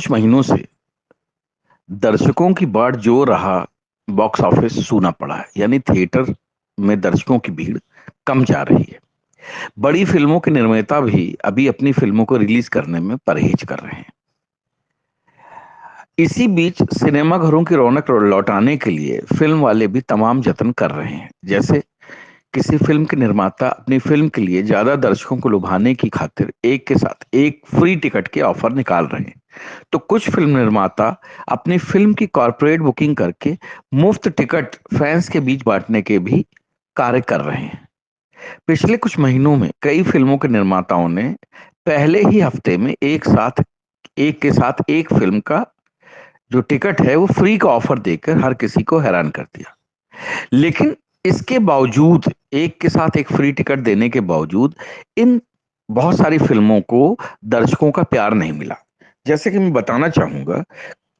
कुछ महीनों से दर्शकों की बाट जो रहा, बॉक्स ऑफिस सूना पड़ा है। यानी थिएटर में दर्शकों की भीड़ कम जा रही है। बड़ी फिल्मों के निर्माता भी अभी अपनी फिल्मों को रिलीज करने में परहेज कर रहे हैं। इसी बीच सिनेमाघरों की रौनक लौटाने के लिए फिल्म वाले भी तमाम जतन कर रहे हैं। जैसे किसी फिल्म के निर्माता अपनी फिल्म के लिए ज्यादा दर्शकों को लुभाने की खातिर एक के साथ एक फ्री टिकट के ऑफर निकाल रहे हैं, तो कुछ फिल्म निर्माता अपनी फिल्म की कॉर्पोरेट बुकिंग करके मुफ्त टिकट फैंस के बीच बांटने के भी कार्य कर रहे हैं। पिछले कुछ महीनों में कई फिल्मों के निर्माताओं ने पहले ही हफ्ते में एक के साथ एक फिल्म का जो टिकट है वो फ्री का ऑफर देकर हर किसी को हैरान कर दिया। लेकिन इसके बावजूद, एक के साथ एक फ्री टिकट देने के बावजूद, इन बहुत सारी फिल्मों को दर्शकों का प्यार नहीं मिला। जैसे कि मैं बताना चाहूंगा,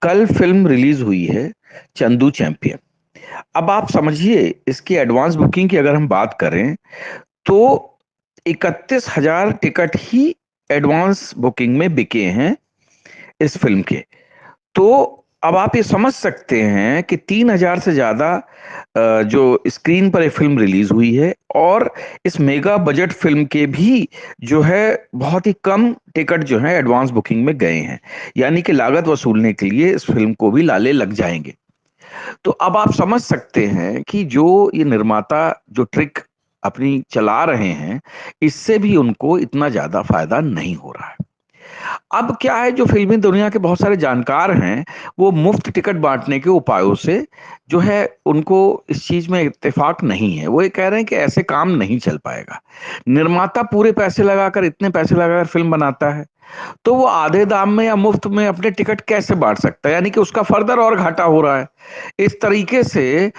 कल फिल्म रिलीज हुई है चंदू चैंपियन। अब आप समझिए, इसकी एडवांस बुकिंग की अगर हम बात करें तो 31,000 टिकट ही एडवांस बुकिंग में बिके हैं इस फिल्म के। तो अब आप ये समझ सकते हैं कि 3,000 से ज्यादा जो स्क्रीन पर एक फिल्म रिलीज हुई है, और इस मेगा बजट फिल्म के भी जो है बहुत ही कम टिकट जो है एडवांस बुकिंग में गए हैं। यानी कि लागत वसूलने के लिए इस फिल्म को भी लाले लग जाएंगे। तो अब आप समझ सकते हैं कि जो ये निर्माता जो ट्रिक अपनी चला रहे हैं, इससे भी उनको इतना ज्यादा फायदा नहीं हो रहा है। अब क्या है, जो फिल्मी दुनिया के बहुत सारे जानकार हैं, वो मुफ्त टिकट बांटने के उपायों से जो है उनको इस चीज में इत्तेफाक नहीं है। वो ये कह रहे हैं कि ऐसे काम नहीं चल पाएगा। निर्माता पूरे पैसे लगाकर, इतने पैसे लगाकर फिल्म बनाता है, तो वो आधे दाम में या मुफ्त में अपने टिकट कैसे बांट सकता है? यानी कि उसका फर्दर और घाटा हो रहा है। इस तरीके से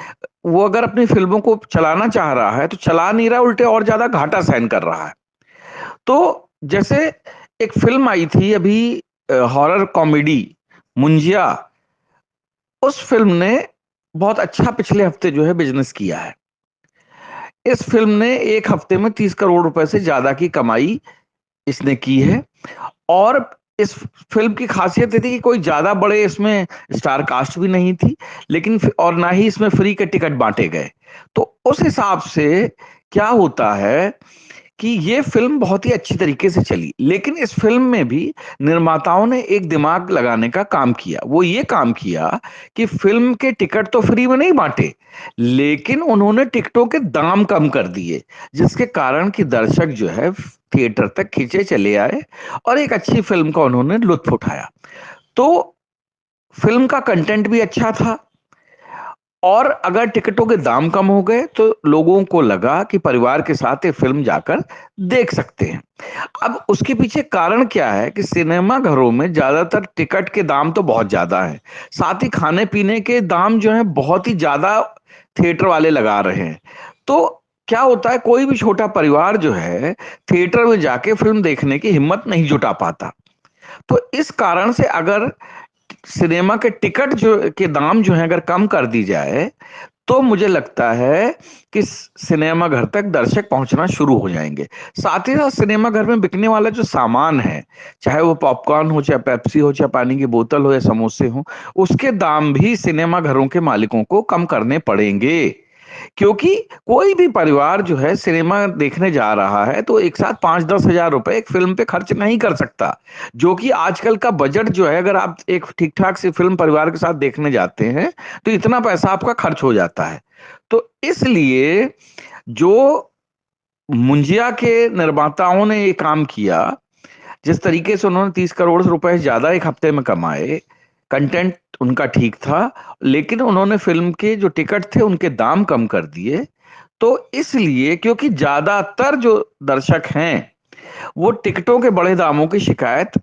वो अगर अपनी फिल्मों को चलाना चाह रहा है तो चला नहीं रहा, उल्टे और ज्यादा घाटा सहन कर रहा है। तो जैसे एक फिल्म आई थी अभी, हॉरर कॉमेडी मुंजिया, उस फिल्म ने बहुत अच्छा पिछले हफ्ते जो है बिजनेस किया है। इस फिल्म ने एक हफ्ते में 30 करोड़ रुपए से ज्यादा की कमाई इसने की है। और इस फिल्म की खासियत ये थी कि कोई ज्यादा बड़े इसमें स्टार कास्ट भी नहीं थी, लेकिन और ना ही इसमें फ्री के टिकट बांटे गए। तो उस हिसाब से क्या होता है कि ये फिल्म बहुत ही अच्छी तरीके से चली। लेकिन इस फिल्म में भी निर्माताओं ने एक दिमाग लगाने का काम किया। वो ये काम किया कि फिल्म के टिकट तो फ्री में नहीं बांटे, लेकिन उन्होंने टिकटों के दाम कम कर दिए, जिसके कारण कि दर्शक जो है थिएटर तक खींचे चले आए और एक अच्छी फिल्म का उन्होंने लुत्फ उठाया। तो फिल्म का कंटेंट भी अच्छा था, और अगर टिकटों के दाम कम हो गए तो लोगों को लगा कि परिवार के साथ ये फिल्म जाकर देख सकते हैं। अब उसके पीछे कारण क्या है कि सिनेमा घरों में ज्यादातर टिकट के दाम तो बहुत ज्यादा है, साथ ही खाने पीने के दाम जो है बहुत ही ज्यादा थिएटर वाले लगा रहे हैं। तो क्या होता है, कोई भी छोटा परिवार जो है थिएटर में जाके फिल्म देखने की हिम्मत नहीं जुटा पाता। तो इस कारण से अगर सिनेमा के टिकट जो के दाम जो है अगर कम कर दी जाए, तो मुझे लगता है कि सिनेमा घर तक दर्शक पहुंचना शुरू हो जाएंगे। साथ ही साथ सिनेमा घर में बिकने वाला जो सामान है, चाहे वो पॉपकॉर्न हो, चाहे पेप्सी हो, चाहे पानी की बोतल हो, या समोसे हो, उसके दाम भी सिनेमा घरों के मालिकों को कम करने पड़ेंगे। क्योंकि कोई भी परिवार जो है सिनेमा देखने जा रहा है तो एक साथ 5-10 हजार रुपए एक फिल्म पे खर्च नहीं कर सकता। जो कि आजकल का बजट जो है, अगर आप एक ठीक ठाक से फिल्म परिवार के साथ देखने जाते हैं तो इतना पैसा आपका खर्च हो जाता है। तो इसलिए जो मुंजिया के निर्माताओं ने ये काम किया, जिस तरीके से उन्होंने 30 करोड़ रुपए ज्यादा एक हफ्ते में कमाए, कंटेंट उनका ठीक था, लेकिन उन्होंने फिल्म के जो टिकट थे उनके दाम कम कर दिए। तो इसलिए, क्योंकि ज्यादातर जो दर्शक हैं वो टिकटों के बड़े दामों की शिकायत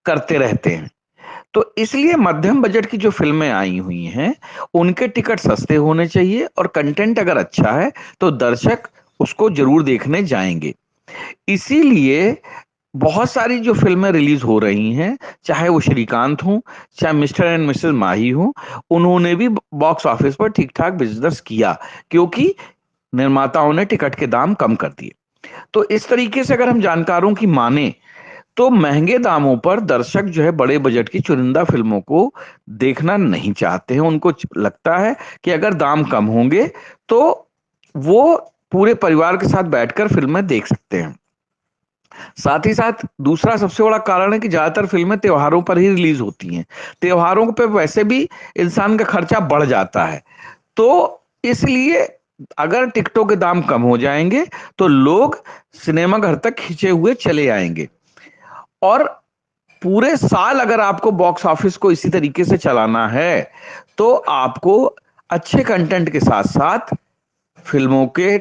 करते रहते हैं, तो इसलिए मध्यम बजट की जो फिल्में आई हुई हैं उनके टिकट सस्ते होने चाहिए, और कंटेंट अगर अच्छा है तो दर्शक उसको जरूर देखने जाएंगे। इसीलिए बहुत सारी जो फिल्में रिलीज हो रही हैं, चाहे वो श्रीकांत हो, चाहे मिस्टर एंड मिसेस माही हो, उन्होंने भी बॉक्स ऑफिस पर ठीक ठाक बिजनेस किया, क्योंकि निर्माताओं ने टिकट के दाम कम कर दिए। तो इस तरीके से अगर हम जानकारों की माने तो महंगे दामों पर दर्शक जो है बड़े बजट की चुनिंदा फिल्मों को देखना नहीं चाहते हैं। उनको लगता है कि अगर दाम कम होंगे तो वो पूरे परिवार के साथ बैठकर फिल्में देख सकते हैं। साथ ही साथ दूसरा सबसे बड़ा कारण है कि ज्यादातर फिल्में त्योहारों पर ही रिलीज होती हैं। त्योहारों पे वैसे भी इंसान का खर्चा बढ़ जाता है, तो इसलिए अगर टिकटों के दाम कम हो जाएंगे तो लोग सिनेमा घर तक खींचे हुए चले आएंगे। और पूरे साल अगर आपको बॉक्स ऑफिस को इसी तरीके से चलाना है तो आपको अच्छे कंटेंट के साथ साथ फिल्मों के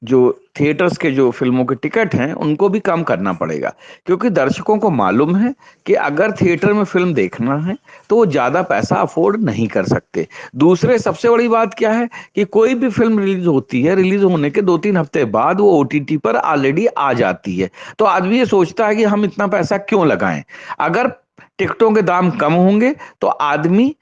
जो थिएटर्स के जो फिल्मों के टिकट हैं उनको भी कम करना पड़ेगा, क्योंकि दर्शकों को मालूम है कि अगर थिएटर में फिल्म देखना है तो वो ज्यादा पैसा अफोर्ड नहीं कर सकते। दूसरे सबसे बड़ी बात क्या है कि कोई भी फिल्म रिलीज होती है, रिलीज होने के 2-3 हफ्ते बाद वो ओटीटी पर ऑलरेडी आ जाती है। तो आदमी ये सोचता है कि हम इतना पैसा क्यों लगाएं। अगर टिकटों के दाम कम होंगे तो आदमी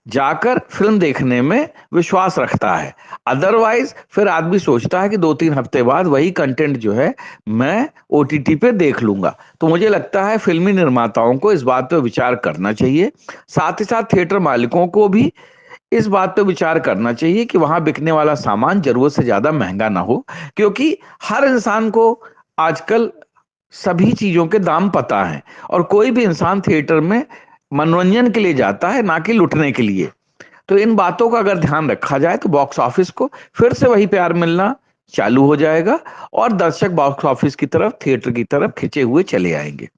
जाकर फिल्म देखने में विश्वास रखता है। अदरवाइज फिर आदमी सोचता है कि 2-3 हफ्ते बाद वही कंटेंट जो है मैं ओटीटी पे देख लूंगा। तो मुझे लगता है फिल्मी निर्माताओं को इस बात पे विचार करना चाहिए। साथ ही साथ थिएटर मालिकों को भी इस बात पे विचार करना चाहिए कि वहां बिकने वाला सामान जरूरत से ज्यादा महंगा ना हो, क्योंकि हर इंसान को आजकल सभी चीजों के दाम पता है और कोई भी इंसान थिएटर में मनोरंजन के लिए जाता है, ना कि लुटने के लिए। तो इन बातों का अगर ध्यान रखा जाए तो बॉक्स ऑफिस को फिर से वही प्यार मिलना चालू हो जाएगा और दर्शक बॉक्स ऑफिस की तरफ, थिएटर की तरफ खिंचे हुए चले आएंगे।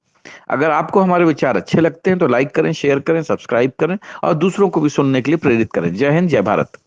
अगर आपको हमारे विचार अच्छे लगते हैं तो लाइक करें, शेयर करें, सब्सक्राइब करें और दूसरों को भी सुनने के लिए प्रेरित करें। जय हिंद, जय भारत।